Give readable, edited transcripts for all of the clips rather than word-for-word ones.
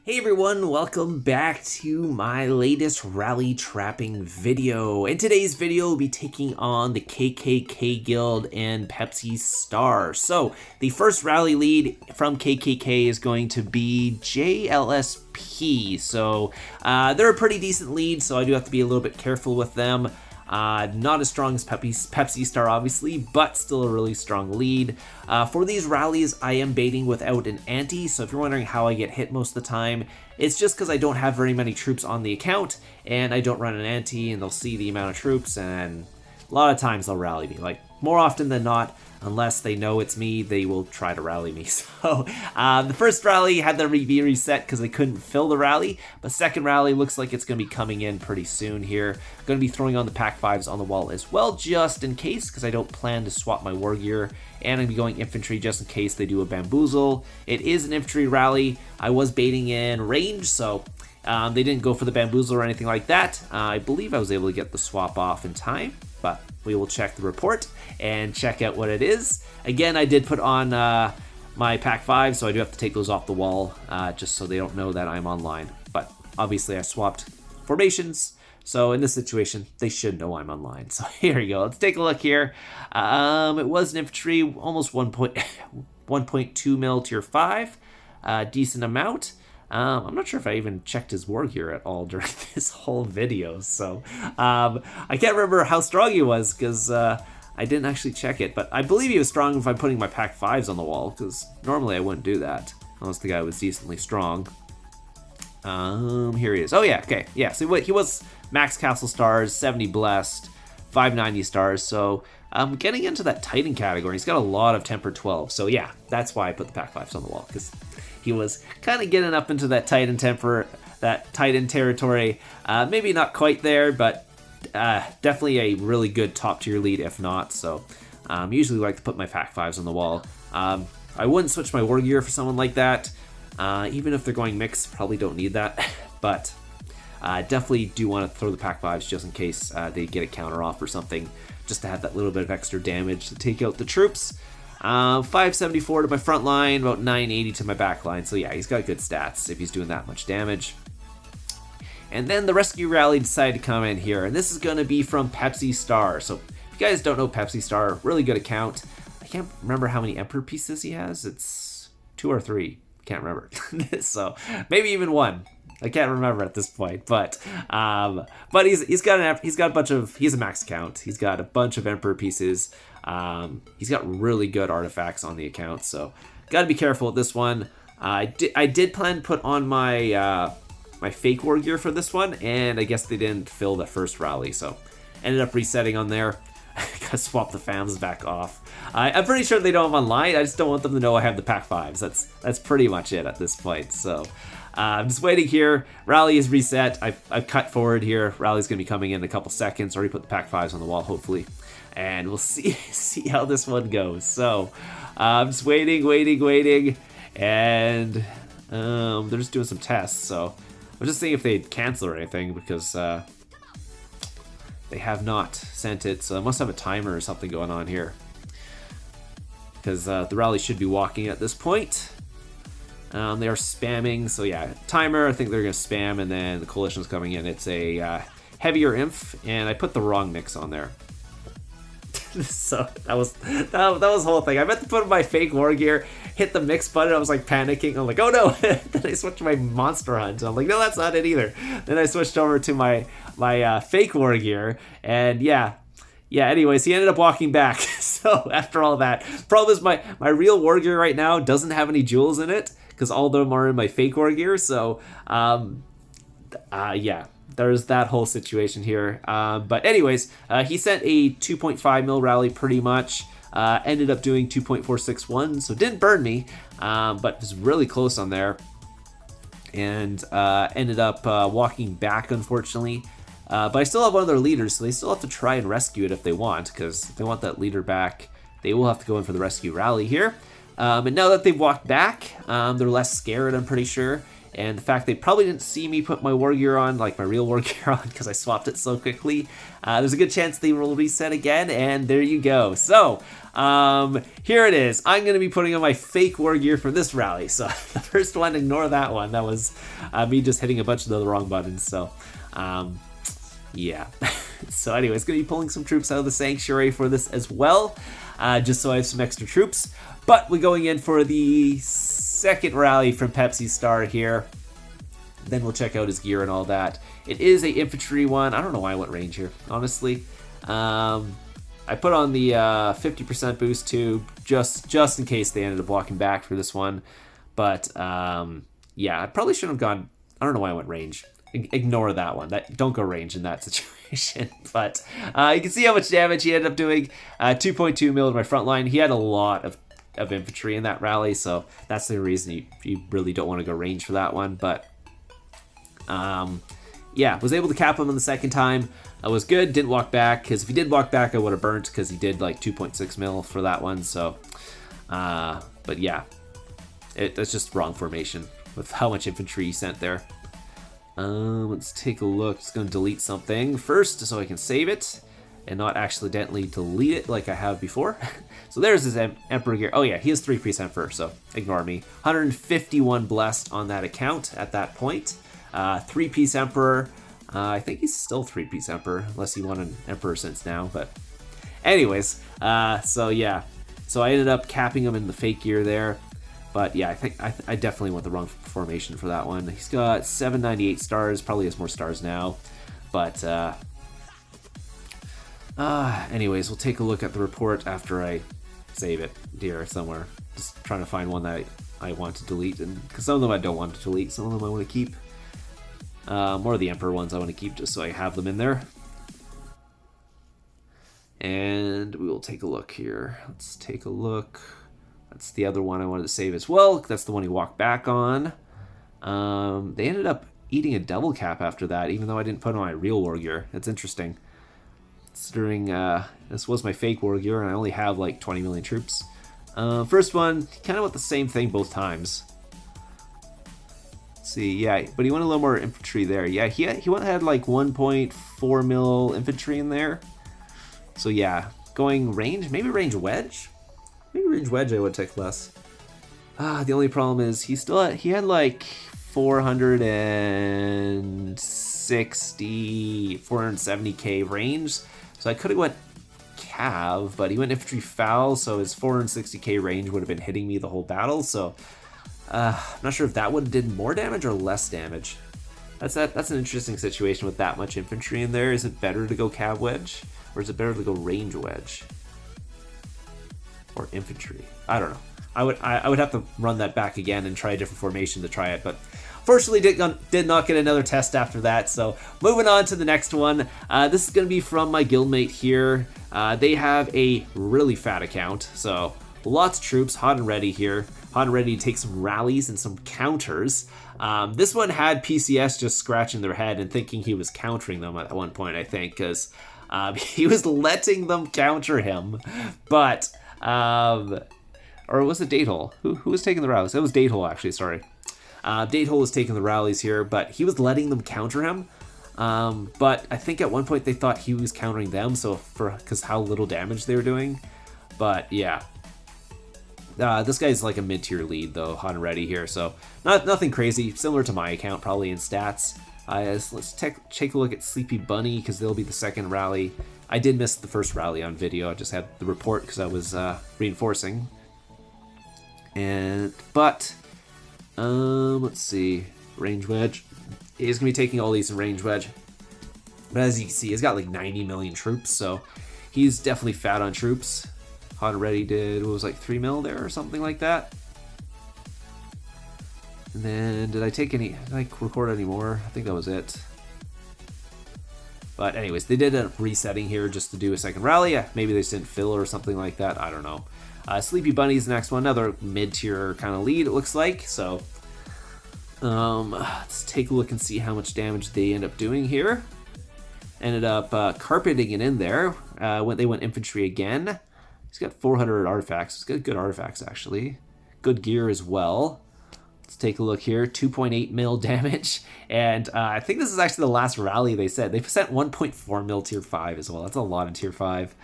Hey everyone, welcome back to my latest rally trapping video. In today's video, we'll be taking on the KKK Guild and Pepsi Star. So, the first rally lead from KKK is going to be JLSP. So, they're a pretty decent lead, so I do have to be a little bit careful with them. Not as strong as Pepsi Star, obviously, but still a really strong lead. For these rallies, I am baiting without an anti, so if you're wondering how I get hit most of the time, it's just because I don't have very many troops on the account, and I don't run an anti, and they'll see the amount of troops, and a lot of times they'll rally me. Like, more often than not, unless they know it's me, they will try to rally me. So, the first rally had the be reset because they couldn't fill the rally, but second rally looks like it's going to be coming in pretty soon here. Going to be throwing on the Pack 5s on the wall as well, just in case, because I don't plan to swap my war gear, and I'm going to be going infantry just in case they do a bamboozle. It is an infantry rally. I was baiting in range, so they didn't go for the bamboozle or anything like that. I believe I was able to get the swap off in time, but we will check the report and check out what it is. Again, I did put on my Pack 5, so I do have to take those off the wall just so they don't know that I'm online. But obviously I swapped formations, so in this situation, they should know I'm online. So here we go. Let's take a look here. It was an infantry, almost 1.2 mil tier 5. Decent amount. I'm not sure if I even checked his war gear at all during this whole video, so I can't remember how strong he was because I didn't actually check it, but I believe he was strong if I'm putting my Pack 5s on the wall, because normally I wouldn't do that unless the guy was decently strong. Here he is. Oh yeah, okay, yeah, so he was max castle stars, 70 blessed, 590 stars, so getting into that Titan category. He's got a lot of temper 12, so yeah, that's why I put the Pack 5s on the wall, because he was kind of getting up into that Titan temper, that Titan territory. Maybe not quite there, but definitely a really good top tier lead if not. So usually like to put my Pack 5s on the wall. I wouldn't switch my war gear for someone like that. Even if they're going mixed, probably don't need that. But definitely do want to throw the Pack 5s just in case they get a counter off or something, just to have that little bit of extra damage to take out the troops. 574 to my front line, about 980 to my back line. So yeah, he's got good stats if he's doing that much damage. And then the rescue rally decided to come in here, and this is going to be from Pepsi Star. So if you guys don't know Pepsi Star, really good account. I can't remember how many Emperor pieces he has. It's 2 or 3. Can't remember. So maybe even 1. I can't remember at this point, but he's got a bunch of, he's a max account. He's got a bunch of Emperor pieces. He's got really good artifacts on the account, so gotta be careful with this one. I did plan to put on my my fake war gear for this one, and I guess they didn't fill the first rally, so ended up resetting on there. Gotta swap the fams back off. I'm pretty sure they know I'm online. I just don't want them to know I have the Pack 5s. That's pretty much it at this point. So I'm just waiting here. Rally is reset. I've cut forward here. Rally's gonna be coming in a couple seconds. Already put the Pack 5s on the wall, hopefully. And we'll see how this one goes. So I'm just waiting, and they're just doing some tests. So I'm just seeing if they'd cancel or anything, because they have not sent it. So I must have a timer or something going on here, because the rally should be walking at this point. They are spamming, so yeah, timer. I think they're gonna spam, and then the coalition's coming in. It's a heavier inf, and I put the wrong mix on there. So that was the whole thing. I meant to put my fake war gear, hit the mix button. I was like panicking. I'm like, oh no! Then I switched to my monster hunt. I'm like, no, that's not it either. Then I switched over to my fake war gear, and yeah. Anyways, he ended up walking back. So after all that, problem is my real war gear right now doesn't have any jewels in it, because all of them are in my fake war gear. So yeah. There's that whole situation here. But anyways, he sent a 2.5 mil rally pretty much. Ended up doing 2.461, so didn't burn me, but was really close on there. And ended up walking back, unfortunately. But I still have one of their leaders, so they still have to try and rescue it if they want, because if they want that leader back, they will have to go in for the rescue rally here. And now that they've walked back, they're less scared, I'm pretty sure. and the fact they probably didn't see me put my war gear on, like my real war gear on, because I swapped it so quickly. There's a good chance they will reset again, and there you go. So here it is. I'm going to be putting on my fake war gear for this rally. So the first one, ignore that one. That was me just hitting a bunch of the wrong buttons. So yeah. So anyways, going to be pulling some troops out of the sanctuary for this as well, just so I have some extra troops. But we're going in for the second rally from Pepsi Star here. Then we'll check out his gear and all that. It is a infantry one. I don't know why I went range here, honestly. I put on the 50% boost too, just in case they ended up walking back for this one. But yeah, I probably shouldn't have gone. I don't know why I went range. Ignore that one. Don't go range in that situation. But you can see how much damage he ended up doing. 2.2 mil to my front line. He had a lot of infantry in that rally, so that's the reason you really don't want to go range for that one. But yeah, was able to cap him on the second time. I was good, didn't walk back, because if he did walk back I would have burnt, because he did like 2.6 mil for that one. So but yeah, that's just wrong formation with how much infantry he sent there. Let's take a look. Just gonna delete something first so I can save it and not accidentally delete it like I have before. So there's his Emperor gear. Oh yeah, he has 3-piece Emperor, so ignore me. 151 blessed on that account at that point. 3-piece Emperor. I think he's still 3-piece Emperor, unless he won an Emperor since now. But anyways, so yeah. So I ended up capping him in the fake gear there. But yeah, I think I definitely went the wrong formation for that one. He's got 798 stars, probably has more stars now. But anyways, we'll take a look at the report after I save it here somewhere. Just trying to find one that I want to delete, and because some of them I don't want to delete, some of them I want to keep. More of the Emperor ones I want to keep just so I have them in there. And we will take a look here. Let's take a look. That's the other one I wanted to save as well. That's the one he walked back on. They ended up eating a double cap after that, even though I didn't put on my real war gear. That's interesting. Considering this was my fake war gear and I only have like 20 million troops. First one, kind of went the same thing both times. Let's see, yeah, but he went a little more infantry there. Yeah, he had like 1.4 mil infantry in there. So yeah, going range, maybe range wedge? Maybe range wedge I would take less. The only problem is he had like 470k range. So I could have went cav, but he went infantry foul, so his 460k range would have been hitting me the whole battle. So I'm not sure if that would have did more damage or less damage. That's an interesting situation with that much infantry in there. Is it better to go cav wedge, or is it better to go range wedge? Or infantry? I don't know. I would have to run that back again and try a different formation to try it, but fortunately did not get another test after that. So moving on to the next one. This is going to be from my guildmate here. They have a really fat account, so lots of troops, hot and ready here. Hot and ready to take some rallies and some counters. This one had PCS just scratching their head and thinking he was countering them at one point, I think, because he was letting them counter him, but or was it Datehole? Who was taking the rallies? It was Datehole, actually, sorry. Datehole was taking the rallies here, but he was letting them counter him. But I think at one point they thought he was countering them, so because how little damage they were doing. But yeah. This guy's like a mid-tier lead, though, hot and ready here, so nothing crazy. Similar to my account, probably in stats. Let's take a look at Sleepy Bunny, because they'll be the second rally. I did miss the first rally on video. I just had the report because I was reinforcing. But let's see, range wedge. He's gonna be taking all these in range wedge. But as you can see, he's got like 90 million troops, so he's definitely fat on troops. Hot and ready did, what was like 3 mil there or something like that. And then did I record any more? I think that was it. But anyways, they did end up resetting here just to do a second rally. Maybe they just didn't fill or something like that. I don't know. Sleepy Bunny's the next one. Another mid-tier kind of lead, it looks like. So let's take a look and see how much damage they end up doing here. Ended up carpeting it in there. They went infantry again. He's got 400 artifacts. He's got good artifacts, actually. Good gear as well. Let's take a look here. 2.8 mil damage. And I think this is actually the last rally they said. They've sent 1.4 mil tier 5 as well. That's a lot in tier 5.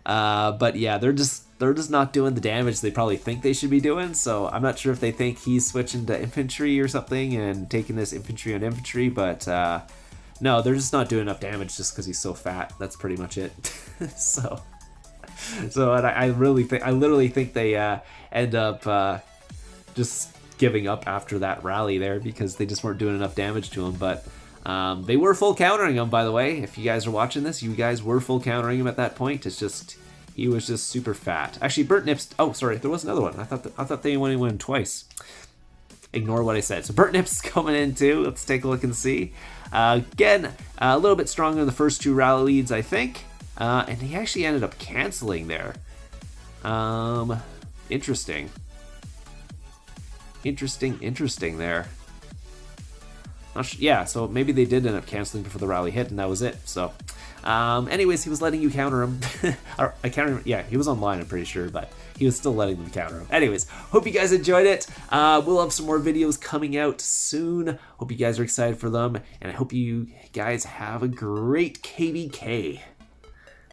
But yeah, they're just not doing the damage they probably think they should be doing. So I'm not sure if they think he's switching to infantry or something and taking this infantry on infantry, but no, they're just not doing enough damage just because he's so fat. That's pretty much it. so I literally think they end up just giving up after that rally there because they just weren't doing enough damage to him. But they were full countering him, by the way. If you guys are watching this, you guys were full countering him at that point. It's just he was just super fat. Actually, Burnt Nips. Oh, sorry, there was another one. I thought they only went twice. Ignore what I said. So Burnt Nips coming in too. Let's take a look and see. Again, a little bit stronger in the first 2 rally leads, I think. And he actually ended up canceling there. Interesting. Interesting there. Yeah, so maybe they did end up canceling before the rally hit, and that was it. So, anyways, he was letting you counter him. I counter him. Yeah, he was online, I'm pretty sure, but he was still letting them counter him. Anyways, hope you guys enjoyed it. We'll have some more videos coming out soon. Hope you guys are excited for them, and I hope you guys have a great KVK.